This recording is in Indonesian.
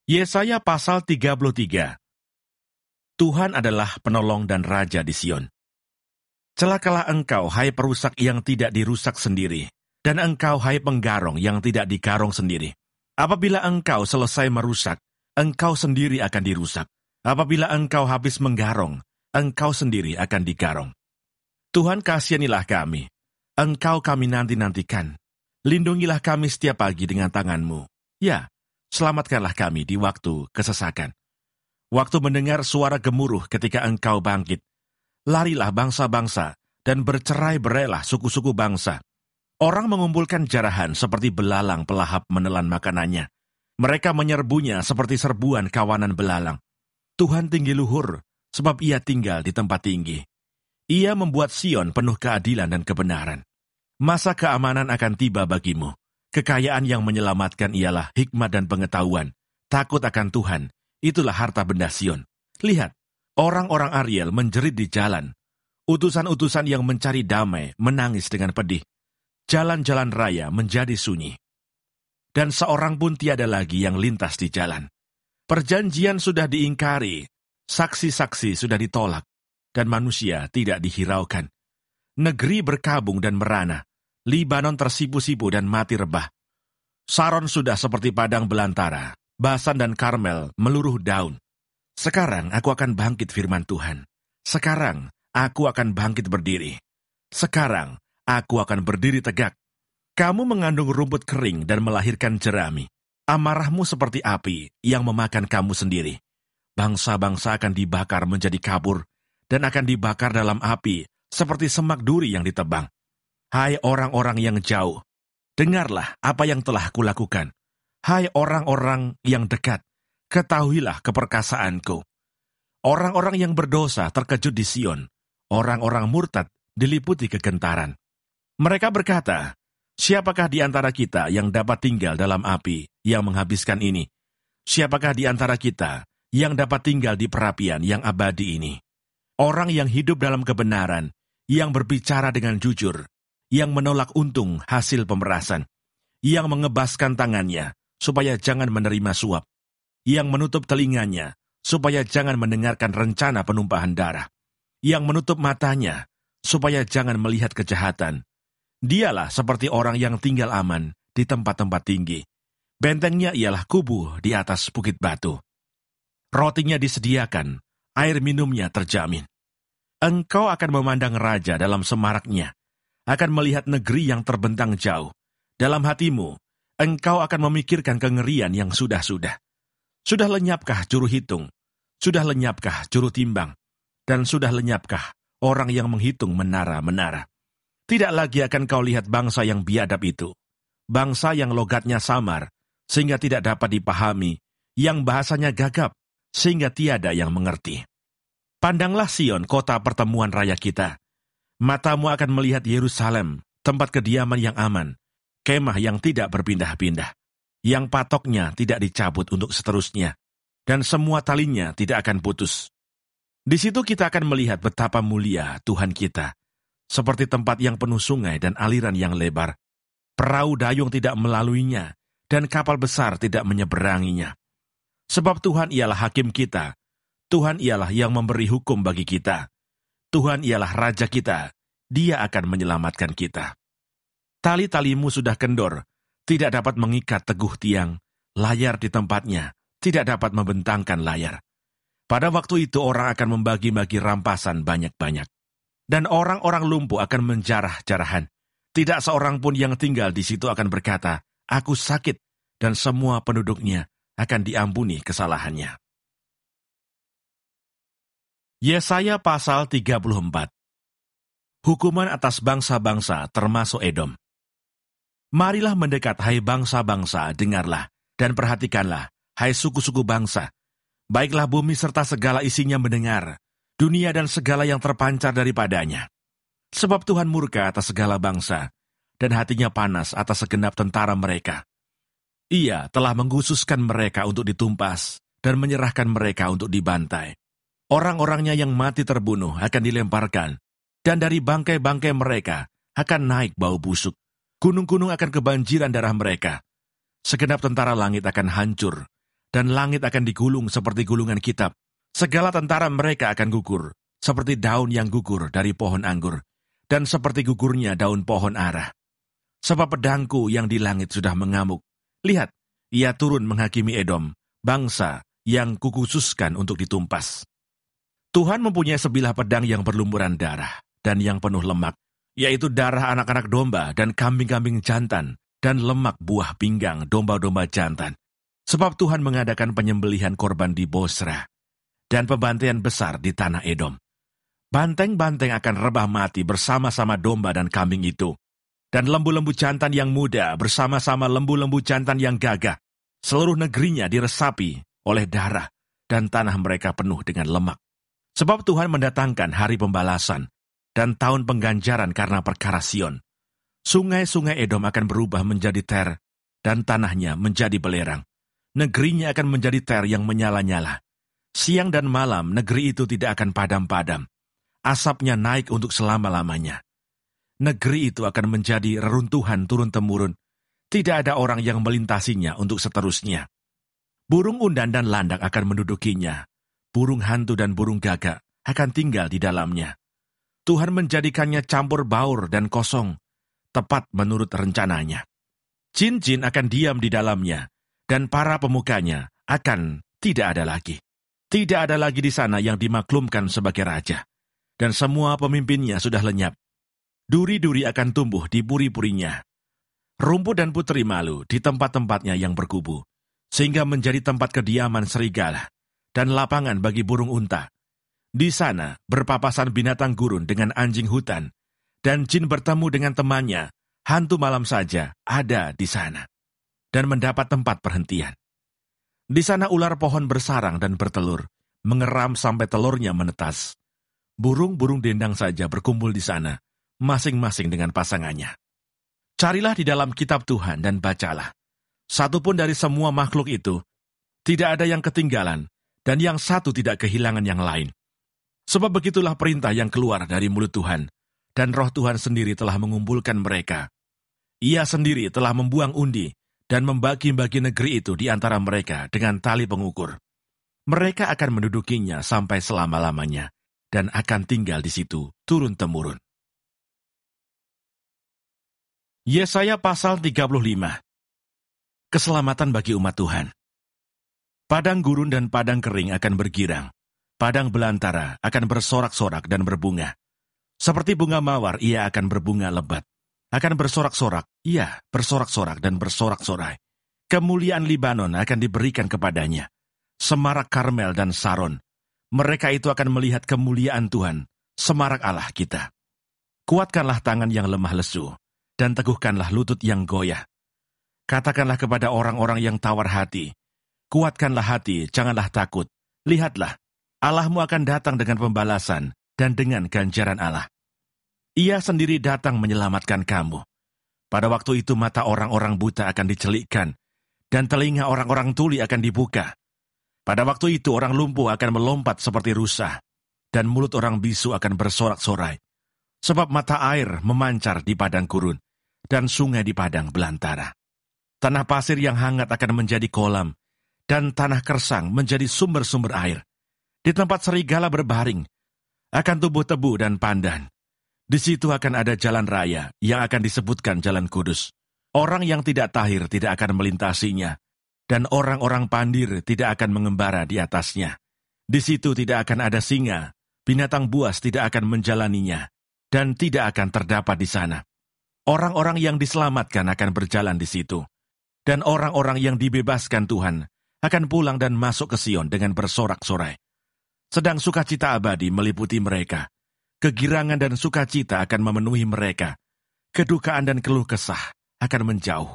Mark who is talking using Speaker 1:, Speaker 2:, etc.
Speaker 1: Yesaya pasal 33. Tuhan adalah penolong dan raja di Sion. Celakalah engkau, hai perusak yang tidak dirusak sendiri, dan engkau, hai penggarong yang tidak digarong sendiri. Apabila engkau selesai merusak, engkau sendiri akan dirusak. Apabila engkau habis menggarong, engkau sendiri akan digarong. Tuhan, kasihanilah kami. Engkau kami nanti-nantikan. Lindungilah kami setiap pagi dengan tangan-Mu. Ya, selamatkanlah kami di waktu kesesakan. Waktu mendengar suara gemuruh ketika engkau bangkit, larilah bangsa-bangsa dan bercerai-berailah suku-suku bangsa. Orang mengumpulkan jarahan seperti belalang pelahap menelan makanannya. Mereka menyerbunya seperti serbuan kawanan belalang. Tuhan tinggi luhur, sebab Ia tinggal di tempat tinggi. Ia membuat Sion penuh keadilan dan kebenaran. Masa keamanan akan tiba bagimu. Kekayaan yang menyelamatkan ialah hikmat dan pengetahuan. Takut akan Tuhan, itulah harta benda Sion. Lihat, orang-orang Ariel menjerit di jalan. Utusan-utusan yang mencari damai menangis dengan pedih. Jalan-jalan raya menjadi sunyi. Dan seorang pun tiada lagi yang lintas di jalan. Perjanjian sudah diingkari, saksi-saksi sudah ditolak, dan manusia tidak dihiraukan. Negeri berkabung dan merana, Libanon tersipu-sipu dan mati rebah. Saron sudah seperti padang belantara, Basan dan Karmel meluruh daun. Sekarang aku akan bangkit, firman Tuhan. Sekarang aku akan bangkit berdiri. Sekarang aku akan berdiri tegak. Kamu mengandung rumput kering dan melahirkan jerami. Amarahmu seperti api yang memakan kamu sendiri. Bangsa-bangsa akan dibakar menjadi kabur, dan akan dibakar dalam api seperti semak duri yang ditebang. Hai orang-orang yang jauh, dengarlah apa yang telah kulakukan. Hai orang-orang yang dekat, ketahuilah keperkasaanku. Orang-orang yang berdosa terkejut di Sion, orang-orang murtad diliputi kegentaran. Mereka berkata, siapakah di antara kita yang dapat tinggal dalam api yang menghabiskan ini? Siapakah di antara kita yang dapat tinggal di perapian yang abadi ini? Orang yang hidup dalam kebenaran, yang berbicara dengan jujur, yang menolak untung hasil pemerasan, yang mengebaskan tangannya supaya jangan menerima suap, yang menutup telinganya supaya jangan mendengarkan rencana penumpahan darah, yang menutup matanya supaya jangan melihat kejahatan. Dialah seperti orang yang tinggal aman di tempat-tempat tinggi. Bentengnya ialah kubu di atas bukit batu. Rotinya disediakan, air minumnya terjamin. Engkau akan memandang raja dalam semaraknya, akan melihat negeri yang terbentang jauh. Dalam hatimu, engkau akan memikirkan kengerian yang sudah-sudah. Sudah lenyapkah juru hitung? Sudah lenyapkah juru timbang? Dan sudah lenyapkah orang yang menghitung menara-menara? Tidak lagi akan kau lihat bangsa yang biadab itu, bangsa yang logatnya samar, sehingga tidak dapat dipahami, yang bahasanya gagap, sehingga tiada yang mengerti. Pandanglah Sion, kota pertemuan raya kita. Matamu akan melihat Yerusalem, tempat kediaman yang aman, kemah yang tidak berpindah-pindah, yang patoknya tidak dicabut untuk seterusnya, dan semua talinya tidak akan putus. Di situ kita akan melihat betapa mulia Tuhan kita, seperti tempat yang penuh sungai dan aliran yang lebar. Perahu dayung tidak melaluinya, dan kapal besar tidak menyeberanginya. Sebab Tuhan ialah hakim kita, Tuhan ialah yang memberi hukum bagi kita. Tuhan ialah Raja kita, Dia akan menyelamatkan kita. Tali-talimu sudah kendor, tidak dapat mengikat teguh tiang, layar di tempatnya, tidak dapat membentangkan layar. Pada waktu itu orang akan membagi-bagi rampasan banyak-banyak. Dan orang-orang lumpuh akan menjarah-jarahan. Tidak seorang pun yang tinggal di situ akan berkata, aku sakit, dan semua penduduknya akan diampuni kesalahannya. Yesaya pasal 34. Hukuman atas bangsa-bangsa termasuk Edom. Marilah mendekat, hai bangsa-bangsa, dengarlah, dan perhatikanlah, hai suku-suku bangsa. Baiklah bumi serta segala isinya mendengar, dunia dan segala yang terpancar daripadanya. Sebab Tuhan murka atas segala bangsa, dan hatinya panas atas segenap tentara mereka. Ia telah mengkhususkan mereka untuk ditumpas, dan menyerahkan mereka untuk dibantai. Orang-orangnya yang mati terbunuh akan dilemparkan, dan dari bangkai-bangkai mereka akan naik bau busuk. Gunung-gunung akan kebanjiran darah mereka. Segenap tentara langit akan hancur, dan langit akan digulung seperti gulungan kitab. Segala tentara mereka akan gugur, seperti daun yang gugur dari pohon anggur, dan seperti gugurnya daun pohon ara. Sebab pedangku yang di langit sudah mengamuk. Lihat, ia turun menghakimi Edom, bangsa yang kukhususkan untuk ditumpas. Tuhan mempunyai sebilah pedang yang berlumuran darah dan yang penuh lemak, yaitu darah anak-anak domba dan kambing-kambing jantan, dan lemak buah pinggang domba-domba jantan. Sebab Tuhan mengadakan penyembelihan korban di Bosra, dan pembantaian besar di tanah Edom. Banteng-banteng akan rebah mati bersama-sama domba dan kambing itu, dan lembu-lembu jantan yang muda bersama-sama lembu-lembu jantan yang gagah. Seluruh negerinya diresapi oleh darah, dan tanah mereka penuh dengan lemak. Sebab Tuhan mendatangkan hari pembalasan, dan tahun pengganjaran karena perkara Sion. Sungai-sungai Edom akan berubah menjadi ter, dan tanahnya menjadi belerang. Negerinya akan menjadi ter yang menyala-nyala. Siang dan malam negeri itu tidak akan padam-padam. Asapnya naik untuk selama-lamanya. Negeri itu akan menjadi reruntuhan turun-temurun. Tidak ada orang yang melintasinya untuk seterusnya. Burung undan dan landak akan mendudukinya. Burung hantu dan burung gagak akan tinggal di dalamnya. Tuhan menjadikannya campur baur dan kosong, tepat menurut rencananya. Jin-jin akan diam di dalamnya, dan para pemukanya akan tidak ada lagi. Tidak ada lagi di sana yang dimaklumkan sebagai raja, dan semua pemimpinnya sudah lenyap. Duri-duri akan tumbuh di puri-purinya. Rumput dan putri malu di tempat-tempatnya yang berkubu, sehingga menjadi tempat kediaman serigala dan lapangan bagi burung unta. Di sana berpapasan binatang gurun dengan anjing hutan, dan jin bertemu dengan temannya, hantu malam saja ada di sana, dan mendapat tempat perhentian. Di sana ular pohon bersarang dan bertelur, mengeram sampai telurnya menetas. Burung-burung dendang saja berkumpul di sana, masing-masing dengan pasangannya. Carilah di dalam kitab Tuhan dan bacalah. Satupun dari semua makhluk itu, tidak ada yang ketinggalan, dan yang satu tidak kehilangan yang lain. Sebab begitulah perintah yang keluar dari mulut Tuhan, dan Roh Tuhan sendiri telah mengumpulkan mereka. Ia sendiri telah membuang undi, dan membagi-bagi negeri itu di antara mereka dengan tali pengukur. Mereka akan mendudukinya sampai selama-lamanya, dan akan tinggal di situ turun-temurun. Yesaya pasal 35. Keselamatan bagi umat Tuhan. Padang gurun dan padang kering akan bergirang. Padang belantara akan bersorak-sorak dan berbunga. Seperti bunga mawar, ia akan berbunga lebat. Akan bersorak-sorak, ia bersorak-sorak dan bersorak-sorai. Kemuliaan Libanon akan diberikan kepadanya. Semarak Karmel dan Saron. Mereka itu akan melihat kemuliaan Tuhan, semarak Allah kita. Kuatkanlah tangan yang lemah lesu, dan teguhkanlah lutut yang goyah. Katakanlah kepada orang-orang yang tawar hati, kuatkanlah hati, janganlah takut. Lihatlah, Allahmu akan datang dengan pembalasan dan dengan ganjaran Allah. Ia sendiri datang menyelamatkan kamu. Pada waktu itu mata orang-orang buta akan dicelikkan, dan telinga orang-orang tuli akan dibuka. Pada waktu itu orang lumpuh akan melompat seperti rusa, dan mulut orang bisu akan bersorak-sorai. Sebab mata air memancar di padang gurun, dan sungai di padang belantara. Tanah pasir yang hangat akan menjadi kolam, dan tanah kersang menjadi sumber-sumber air. Di tempat serigala berbaring, akan tumbuh tebu dan pandan. Di situ akan ada jalan raya yang akan disebutkan jalan kudus. Orang yang tidak tahir tidak akan melintasinya, dan orang-orang pandir tidak akan mengembara di atasnya. Di situ tidak akan ada singa, binatang buas tidak akan menjalaninya, dan tidak akan terdapat di sana. Orang-orang yang diselamatkan akan berjalan di situ, dan orang-orang yang dibebaskan Tuhan akan pulang dan masuk ke Sion dengan bersorak-sorai. Sedang sukacita abadi meliputi mereka. Kegirangan dan sukacita akan memenuhi mereka. Kedukaan dan keluh kesah akan menjauh.